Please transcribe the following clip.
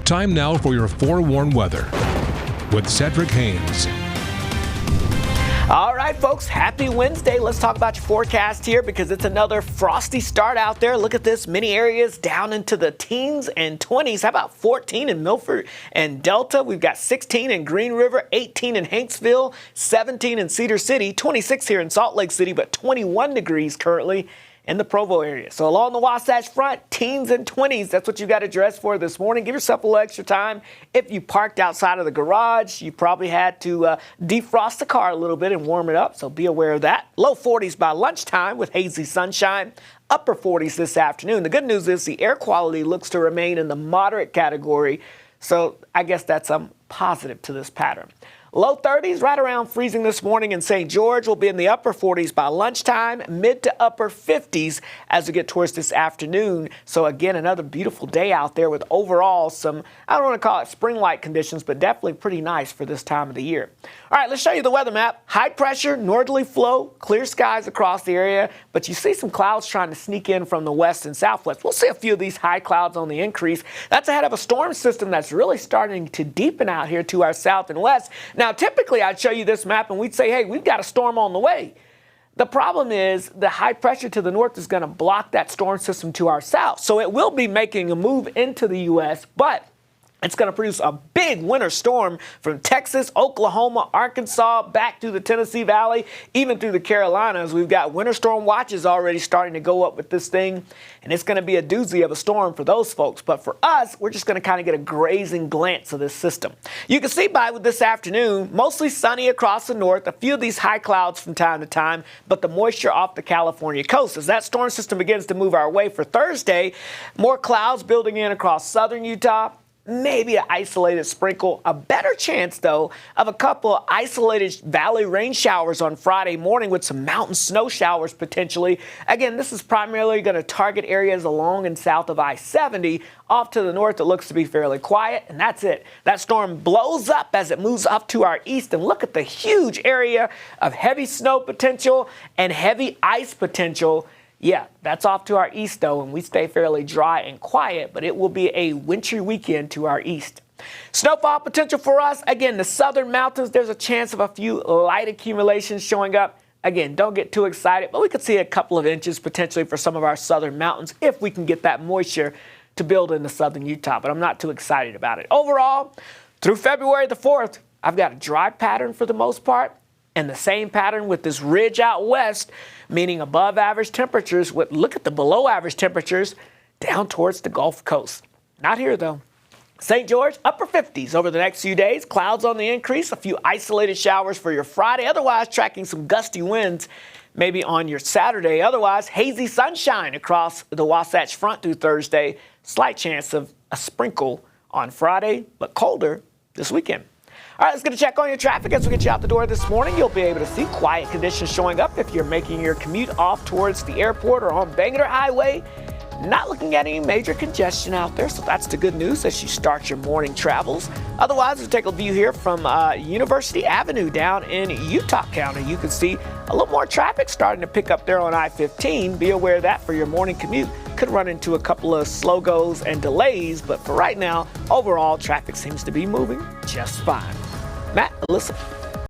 Time now for your forewarned weather with Cedric Haynes. All right, folks, happy Wednesday. Let's talk about your forecast here because it's another frosty start out there. Look at this, many areas down into the teens and 20s. How about 14 in Milford and Delta? We've got 16 in Green River, 18 in Hanksville, 17 in Cedar City, 26 here in Salt Lake City, but 21 degrees currently in the Provo area. So along the Wasatch Front, teens and 20s, that's what you got to dress for this morning. Give yourself a little extra time. If you parked outside of the garage, you probably had to defrost the car a little bit and warm it up, so be aware of that. Low 40s by lunchtime with hazy sunshine. Upper 40s this afternoon. The good news is the air quality looks to remain in the moderate category, so I guess that's positive to this pattern. Low 30s, right around freezing this morning in St. George. Will be in the upper 40s by lunchtime, mid to upper 50s as we get towards this afternoon. So again, another beautiful day out there with overall some, I don't want to call it spring-like conditions, but definitely pretty nice for this time of the year. All right, let's show you the weather map. High pressure, northerly flow, clear skies across the area, but you see some clouds trying to sneak in from the west and southwest. We'll see a few of these high clouds on the increase. That's ahead of a storm system that's really starting to deepen out here to our south and west. Now, typically, I'd show you this map and we'd say, hey, we've got a storm on the way. The problem is the high pressure to the north is going to block that storm system to our south. So it will be making a move into the U.S., but it's going to produce a big winter storm from Texas, Oklahoma, Arkansas, back through the Tennessee Valley, even through the Carolinas. We've got winter storm watches already starting to go up with this thing, and it's going to be a doozy of a storm for those folks. But for us, we're just going to kind of get a grazing glance of this system. You can see by with this afternoon, mostly sunny across the north, a few of these high clouds from time to time, but the moisture off the California coast. As that storm system begins to move our way for Thursday, more clouds building in across southern Utah. Maybe an isolated sprinkle. A better chance, though, of a couple of isolated valley rain showers on Friday morning with some mountain snow showers potentially. Again, this is primarily going to target areas along and south of I-70. Off to the north, it looks to be fairly quiet, and that's it. That storm blows up as it moves up to our east, and look at the huge area of heavy snow potential and heavy ice potential. Yeah, that's off to our east, though, and we stay fairly dry and quiet, but it will be a wintry weekend to our east. Snowfall potential for us, again, the southern mountains, there's a chance of a few light accumulations showing up. Again, don't get too excited, but we could see a couple of inches potentially for some of our southern mountains if we can get that moisture to build into southern Utah, but I'm not too excited about it. Overall, through February the 4th, I've got a dry pattern for the most part. And the same pattern with this ridge out west, meaning above average temperatures. Look at the below average temperatures down towards the Gulf Coast. Not here, though. St. George, upper 50s over the next few days. Clouds on the increase, a few isolated showers for your Friday. Otherwise, tracking some gusty winds maybe on your Saturday. Otherwise, hazy sunshine across the Wasatch Front through Thursday. Slight chance of a sprinkle on Friday, but colder this weekend. All right, let's get a check on your traffic as we get you out the door this morning. You'll be able to see quiet conditions showing up if you're making your commute off towards the airport or on Bangor Highway. Not looking at any major congestion out there, so that's the good news as you start your morning travels. Otherwise, we'll take a view here from University Avenue down in Utah County. You can see a little more traffic starting to pick up there on I-15. Be aware of that for your morning commute. Could run into a couple of slow goes and delays, but for right now, overall, traffic seems to be moving just fine. Matt, Alyssa.